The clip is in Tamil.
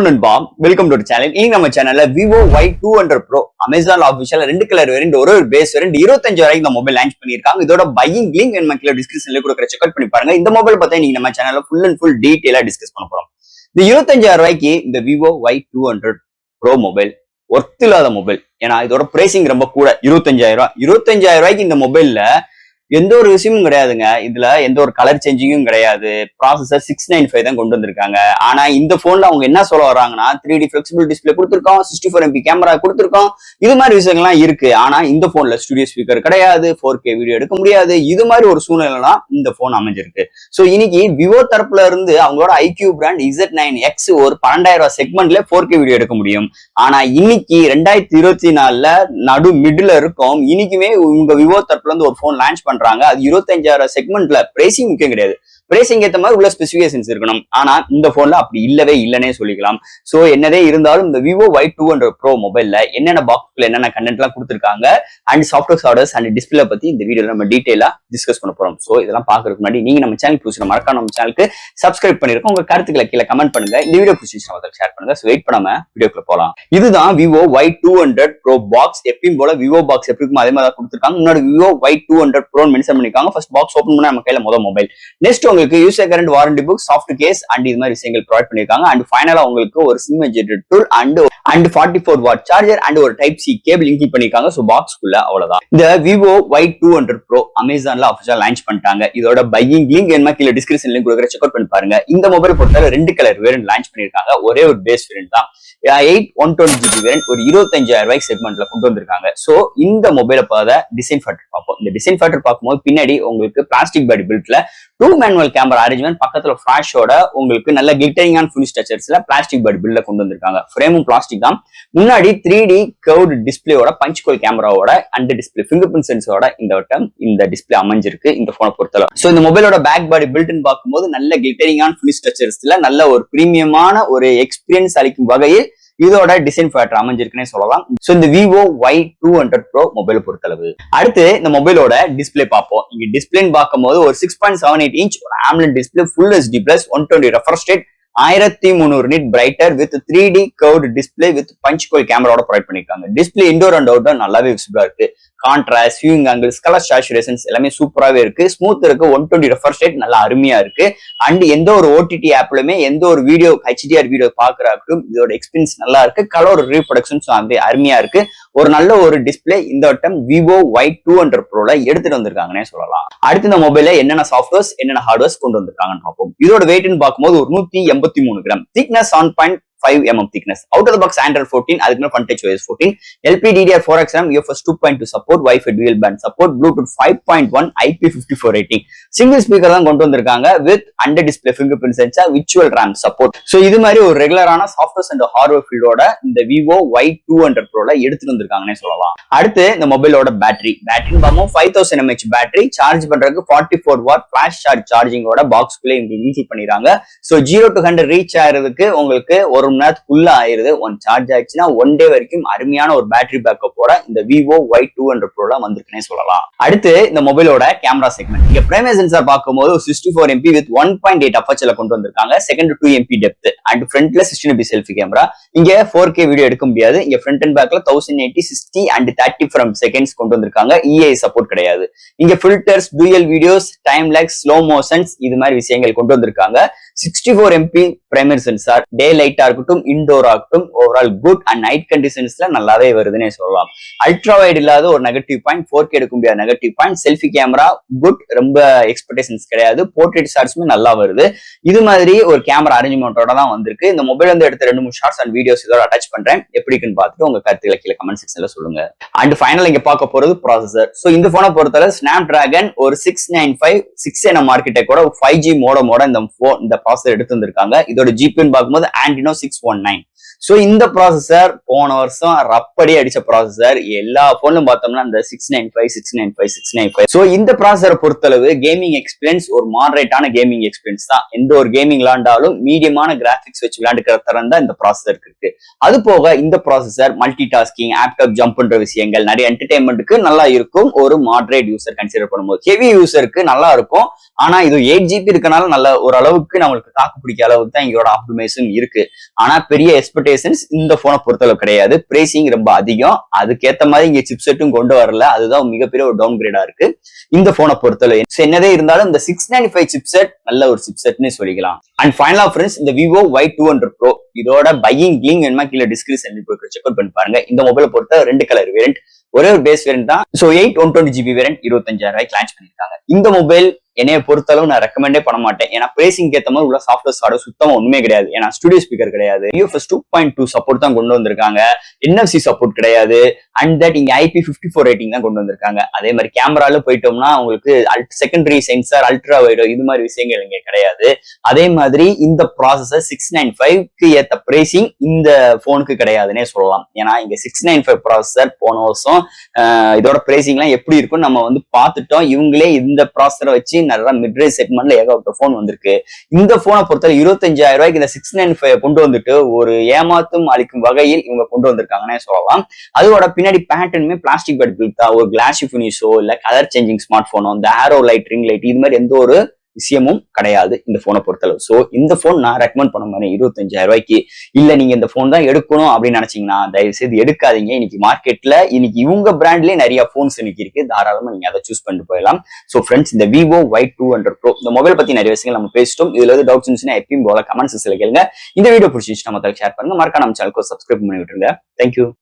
நண்பா, வெல்கம் டு சேனல். இன்னைக்கு நம்ம சேனல்ல Vivo Y200 Pro Amazon official ரெண்டு கலர் வேரியன்ட் ஒரு பேஸ் வேரியன்ட் 25,000 இந்த மொபைல் லான்ச் பண்ணிருக்காங்க. இதோட பையிங் லிங்க் நம்ம கீழ டிஸ்கிரிப்ஷன்ல கொடுக்குற செக் அவுட் பண்ணி பாருங்க. இந்த மொபைல் பத்தி நீங்க நம்ம சேனல்ல ஃபுல் அண்ட் ஃபுல் டீடைலா டிஸ்கஸ் பண்ண போறோம். இந்த 25,000 இந்த Vivo Y200 Pro mobile worth இல்லாத மொபைல். ஏன்னா இதோட பிரைசிங் ரொம்ப கூட. 25,000 இந்த மொபைல்ல எந்த ஒரு விஷயமும் கிடையாதுங்க. இதுல எந்த ஒரு கலர் சேஞ்சிங்கும் கிடையாது. ப்ராசஸர் 695 தான் கொண்டு வந்திருக்காங்க. ஆனா இந்த போன்ல அவங்க என்ன சொல்ல வர்றாங்கன்னா 3D flexible டிஸ்பிளே கொடுத்திருக்கோம், 64 MP கேமரா கொடுத்திருக்கோம், இது மாதிரி விஷயங்கள்லாம் இருக்கு. ஆனா இந்த போன்ல ஸ்டுடியோ ஸ்பீக்கர் கிடையாது, 4K வீடியோ எடுக்க முடியாது. இது மாதிரி ஒரு சூழ்நிலை இந்த போன் அமைஞ்சிருக்கு. சோ இன்னைக்கு விவோ தரப்புல இருந்து அவங்களோட IQ பிராண்ட் Z9X ஒரு 12,000 செக்மெண்ட்ல 4K வீடியோ எடுக்க முடியும். ஆனா இன்னைக்கு 2024ல நடு மிடில் இருக்கும். இன்னைக்குமே உங்க விவோ தரப்புல இருந்து ஒரு போன் லான்ச் பண்றாங்க. அது 25,000 செக்மெண்ட்ல பிரைசிங் முக்கியம் கிடையாது. பிரைசிங் ஏத்த மாதிரி உள்ள ஸ்பெசிபிகேஷன்ஸ் இருக்கணும். ஆனா இந்த போன்ல அப்படி இல்லவே இல்லனே சொல்லிக்கலாம். சோ என்னதே இருந்தாலும் இந்த Vivo Y200 Pro மொபைல்ல என்னென்ன பாக்ஸ்ல என்னென்ன கண்டென்ட் எல்லாம் கொடுத்திருக்காங்க and software orders and display பத்தி இந்த வீடியோல நம்ம டீடைலா டிஸ்கஸ் பண்ண போறோம். சோ இதெல்லாம் பாக்குறதுக்கு முன்னாடி நீங்க நம்ம சேனல் புதுசா மறக்காம நம்ம சேனலுக்கு சப்ஸ்கிரைப் பண்ணிருக்கோம். உங்க கருத்துக்களை கீழே கமெண்ட் பண்ணுங்க. இந்த வீடியோ பிடிச்சிருந்தா ஷேர் பண்ணுங்க. சோ வெயிட் பண்ணாம வீடியோக்குள்ள போலாம். இதுதான் Vivo Y200 Pro பாக்ஸ். எப்பயும் போல விவோ பாக்ஸ் எப்படி இருக்கும் அதே மாதிரி தான் கொடுத்திருக்காங்க. முன்னாடி Vivo Y200 Pro மென்ஷன் பண்ணிருக்காங்க. ஃபர்ஸ்ட் பாக்ஸ் ஓபன் பண்ணா நம்ம கையில முதல் மொபைல். நெக்ஸ்ட் உங்களுக்கு user current warranty book, soft case and இது மாதிரி விஷயங்கள் ப்ரொவைட் பண்ணிருக்காங்க. அண்ட் ஃபைனலா உங்களுக்கு ஒரு sim ejector tool and 44 watt charger and ஒரு டைப் சி கேபிள் இன்க்ளூட் பண்ணிருக்காங்க. சோ பாக்ஸ்க்குள்ள அவ்வளவுதான். இந்த Vivo Y200 Pro Amazonல ஆஃபிஷியலலா லான்ச் பண்ணிட்டாங்க. இதோட பையிங் லிங்க் என்ன கீழ டிஸ்கிரிப்ஷன்ல லிங்க் கொடுக்குற செக் அவுட் பண்ணி பாருங்க. இந்த மொபைல் பொறுத்தவரை ரெண்டு கலர் வேரியன்ட் லான்ச் பண்ணிருக்காங்க. ஒரே ஒரு பேஸ் வேரியன்ட் தான். 8/120GB வேரியன்ட் ஒரு 25,000 செக்மெண்ட்ல கொண்டு வந்திருக்காங்க. சோ இந்த மொபைலை பார்த்த டிசைன் ஃபேக்டர் பார்ப்போம். இந்த டிசைன் ஃபேக்டர் பார்க்கும்போது பின்னாடி உங்களுக்கு பிளாஸ்டிக் பாடி பில்ட்ல 2 மேனுவல் கேமரா அரேஞ்ச்மெண்ட், பக்கத்துல ஃபிளாஷோட உங்களுக்கு நல்ல கிளிட்டரிங்கான ஃபினிஷ் டச்சர்ஸ்ல பிளாஸ்டிக் பாடி பில்ட்ல கொண்டு வந்திருக்காங்க. ஃப்ரேமும் பிளாஸ்டிக் தான். முன்னாடி 3D கர்வ்டு டிஸ்பிளேயோட பஞ்ச் கோல் கேமராவோட அண்ட் டிஸ்பிளே ஃபிங்கர் பிரிண்ட் சென்சரோட இந்த டிஸ்பிளே அமைஞ்சிருக்கு இந்த போனை பொறுத்தல. சோ இந்த மொபைலோட பேக் பாடி பில்ட்னு பார்க்கும்போது நல்ல கிளிட்டரிங்கான ஃபினிஷ் டச்சர்ஸ்ல நல்ல ஒரு பிரீமியமான ஒரு எக்ஸ்பீரியன்ஸ் அளிக்கும் வகையில் இதோட டிசைன் ஃபேக்டர் அமைஞ்சிருக்குன்னே சொல்லலாம். சோ இந்த Vivo Y200 Pro மொபைல் பொறுத்தளவு. அடுத்து இந்த மொபைலோட டிஸ்பிளே பார்ப்போம். இங்க டிஸ்பிளேன்னு பார்க்கும்போது ஒரு 6.78 இன்ச் ஒரு AMOLED display, full HD plus 120 refresh rate, 1300 nit brighter with 3D curved display with punch hole கேமராவோட ப்ரொவைட் பண்ணிருக்காங்க. டிஸ்பிளே இன்டோர் அண்ட் அவுட்டோர் நல்லாவே விசிபிளா இருக்கு. Contrast, viewing angles, colour saturations எல்லாமே சூப்பராகவே இருக்கு. ஸ்மூத் இருக்கு. 120 ரெஃப்ரெஷ் ரேட் நல்லா அருமையா இருக்கு. அண்ட் எந்த ஒரு OTT ஆப்லயுமே எந்த ஒரு வீடியோ HDR வீடியோ பாக்குறாக்கும் இதோட எக்ஸ்பீரியன்ஸ் நல்லா இருக்கு. கலர் ரீப்ரொடக்ஷன்ஸ் அருமையா இருக்கு. ஒரு நல்ல ஒரு டிஸ்பிளே இந்த வட்டம் Vivo Y200 Proல எடுத்துட்டு வந்திருக்காங்கன்னே சொல்லலாம். அடுத்து இந்த மொபைல என்னென்ன சாஃப்ட்வேர்ஸ் என்னென்ன ஹார்ட்வேர்ஸ் கொண்டு வந்திருக்காங்கன்னு பார்ப்போம். இதோட வெயிட்னு பார்க்கும்போது ஒரு 183 gram, thickness 7.5 mm thickness. Out of the box Android 14, அதுக்கு மேல FunTouch OS 14, LPDDR4X RAM, UFS 2.2 support, Wi-Fi dual band support, Bluetooth 5.1, IP54 rating. Single speaker தான் கொண்டு வந்திருக்காங்க with under display finger print sensor, virtual RAM support. So இது மாதிரி ஒரு ரெகுலரான சாஃப்ட்வேர்ஸ் அண்ட் ஹார்ட்வேர் ஃபீல்டோட இந்த Vivo Y200 Proல எடுத்துட்டு வந்திருக்காங்கன்னே சொல்லலாம். அடுத்து இந்த மொபைலோட பேட்டரின்னு பார்ப்போம். 5000 mAh பேட்டரி, சார்ஜ் பண்றதுக்கு 44 வாட் ஃபிளாஷ் சார்ஜ் சார்ஜிங்கோட பாக்ஸ்க்குள்ளே இன்க்ளூட் பண்ணிடுறாங்க. சோ 0 to 100 ரீச் ஆகிறதுக்கு உங்களுக்கு ஒரு மணி நேரத்துக்குள்ள ஆயிருது. ஒன் சார்ஜ் ஆயிடுச்சுன்னா 1 day வரைக்கும் அருமையான ஒரு பேட்டரி பேக்கப்போட இந்த Vivo Y200 Proல வந்திருக்குன்னே சொல்லலாம். அடுத்து இந்த மொபைலோட கேமரா செக்மெண்ட். இங்க பிரைமரி சென்சார் பார்க்கும்போது 64 MP வித் 1.8 அப்பர்ச்சர்ல கொண்டு வந்திருக்காங்க. செகண்ட் 2 MP டெப்த் அண்ட் ஃப்ரண்ட்ல 16 MP செல்ஃபி கேமரா. இங்க 4K வீடியோ எடுக்க முடியாது. இங்க ஃப்ரண்ட் அண்ட் பேக்ல 1080, 60 அண்ட் 30 ஃப்ரேம் செகண்ட்ஸ் கொண்டு வந்திருக்காங்க. EI சப்போர்ட் கிடையாது. இங்க filters, dual videos, time labs, slow motions இது மாதிரி விஷயங்கள் கொண்டு வந்திருக்காங்க. 64 MP பிரைமரி சென்சார், டே லைட்டா இருக்கட்டும் இன்டோர் ஆகட்டும் ஓவரால் குட் அண்ட் நைட் கண்டிஷன்ஸ்ல நல்லாவே வருதுன்னே சொல்லலாம். அல்ட்ரா வைட் இல்லாத ஒரு நெகட்டிவ் பாயிண்ட், 4K எடுக்க முடியாத negative point, selfie camera good, ரொம்ப எக்ஸ்பெக்டேஷன்ஸ் கிடையாது. போர்ட்ரேட் ஷாட்ஸுமே நல்லா வருது. இது மாதிரி ஒரு கேமரா அரேஞ்ச்மெண்டோட தான் வந்திருக்கு. இந்த மொபைல் வந்து எடுத்த 2-3 ஷார்ட்ஸ் அண்ட் வீடியோஸ் இதோட அட்டாச் பண்றேன். எப்படின்னு பார்த்துட்டு உங்க கருத்துக்களை கீழே கமெண்ட் செக்ஷன்ல சொல்லுங்க. அண்ட் ஃபைனல் இங்க பார்க்க போறது ப்ராசஸர். சோ இந்த போனை பொறுத்தவரை Snapdragon ஒரு 695 6nm ஆர்கிடெக்டோட 5G மோடமோட இந்த ப்ராசஸர் எடுத்து வந்திருக்காங்க. இதோட GPU பார்க்கும்போது Adreno 619. சோ இந்த ப்ராசஸர் போன வருஷம் ரப்படி அடிச்ச ப்ராசஸர். எல்லா போன்லும் பார்த்தோம்னா அந்த 695. சோ இந்த ப்ராசஸரை பொறுத்தளவு கேமிங் எக்ஸ்பீரியன்ஸ் ஒரு மாடரேட்டான கேமிங் எக்ஸ்பீரியன்ஸ் தான். எந்த ஒரு கேமிங் விளையாண்டாலும் மீடியமான கிராபிக்ஸ் வச்சு விளையாண்டுக்கிற தரம் தான் இந்த ப்ராசஸர் இருக்கு. அது போக இந்த ப்ராசஸர் மல்டி டாஸ்கிங், ஆப்டாப் ஜம்ப் பண்ற விஷயங்கள், நிறைய என்டர்டைன்மெண்ட்டுக்கு நல்லா இருக்கும். ஒரு மாடரேட் யூசர் கன்சிடர் பண்ணும்போது ஹெவி யூசருக்கு நல்லா இருக்கும். ஆனா இது 8 GB இருக்கனால நல்ல ஓரளவுக்கு நம்மளுக்கு தாக்கு பிடிக்க அளவுக்கு தான் இதோட ஆப்டிமைஸும் இருக்கு. ஆனா பெரிய எக்ஸ்பெக்டேஷன்ஸ் இந்த போனை பொறுத்தளவு கிடையாது. பிரைசிங் ரொம்ப அதிகம். அதுக்கேத்த மாதிரி இங்க சிப்செட்டும் கொண்டு வரல. அதுதான் மிகப்பெரிய ஒரு டவுன் கிரேடா இருக்கு இந்த போனை பொறுத்தளவு. என்னதே இருந்தாலும் இந்த 695 சிப்செட் நல்ல ஒரு சிப்செட்னு சொல்லிக்கலாம். அண்ட் ஃபைனலா ஃப்ரெண்ட்ஸ், இந்த விவோ Y200 Pro இதோட பையிங் லிங்க் வேணுமா கீழே டிஸ்கிரிப்ஷன்ல போய் செக் அவுட் பண்ணி பாருங்க. இந்த மொபைலை பொறுத்த 2 கலர் வேரியன்ட், ஒரே ஒரு பேஸ் வேரியன்ட் தான். சோ 8 120GB வேரியன்ட் 25,000 லான்ச் பண்ணிருக்காங்க. இந்த மொபைல் என்னைய பொறுத்தளவு நான் ரெக்கமெண்டே பண்ண மாட்டேன். ஏன்னா பிரைசிங் ஏத்த மாதிரி உள்ள சாஃப்ட்வேர் ஹார்ட்வேர் சுத்தமா ஒண்ணுமே கிடையாது. ஏன்னா ஸ்டுடியோ ஸ்பீக்கர் கிடையாது, UFS 2.2 சப்போர்ட் தான் கொண்டு வந்திருக்காங்க, NFC சப்போர்ட் கிடையாது, அண்ட் தட் இங்க IP54 ரேட்டிங் தான் கொண்டு வந்திருக்காங்க. அதே மாதிரி கேமரால போயிட்டோம்னா உங்களுக்கு செகண்டரி சென்சார், அல்ட்ரா வைடோ இது மாதிரி விஷயங்கள் இங்க கிடையாது. அதே மாதிரி இந்த ப்ராசஸர் 695க்கு ஏத்த பிரைசிங் இந்த போனுக்கு கிடையாதுன்னே சொல்லலாம். ஏன்னா இங்க 695 ப்ராசஸர் போன வருஷம் இதோட பிரைசிங் எல்லாம் எப்படி இருக்கும்னு நம்ம வந்து பார்த்துட்டோம். இவங்களே இந்த ப்ராசஸரை வச்சு நிறைய மிட்ரேஞ்ச் செக்மெண்ட்ல ஏகப்பட்ட போன் வந்திருக்கு. இந்த போனை பொறுத்தவரை 25,000 இந்த 695 கொண்டு வந்துட்டு ஒரு ஏமாத்தும் அளிக்கும் வகையில் இவங்க கொண்டு வந்திருக்காங்கன்னே சொல்லலாம். அதோட பின்னாடி பேட்டர்னுமே பிளாஸ்டிக் பேட் பில்டா, ஒரு கிளாசி பினிஷோ இல்ல கலர் சேஞ்சிங் ஸ்மார்ட் போனோ, இந்த ஆரோ லைட், ரிங் லைட் இது மாதிரி எந்த ஒரு விஷயமும் கிடையாது இந்த போனை பொறுத்தளவு. சோ இந்த போன் நான் ரெக்கமெண்ட் பண்ண மாதிரி 25,000 இல்ல நீங்க இந்த போன் தான் எடுக்கணும் அப்படின்னு நினைச்சீங்கன்னா தயவு செய்து எடுக்காதீங்க. இன்னைக்கு மார்க்கெட்ல இன்னைக்கு இவங்க பிராண்ட்லயே நிறைய போன்ஸ் இன்னைக்கு இருக்கு. தாராளமா நீங்க அதை சூஸ் பண்ணிட்டு போயிடலாம். சோ ஃப்ரெண்ட்ஸ், இந்த விவோ Y200 Pro இந்த மொபைல் பத்தி நிறைய விஷயங்கள் நம்ம பேசிட்டோம். இதுல வந்து டவுட்ஸ் இருந்துச்சுன்னா எப்பயும் போல கமெண்ட்ஸ்ல கேளுங்க. இந்த வீடியோ பிடிச்சிருந்துச்சுன்னா மத்தவங்க ஷேர் பண்ணுங்க. மறக்காம நம்ம சேனலுக்கு சப்ஸ்கிரைப் பண்ணி விட்டுருங்க. தேங்க்யூ.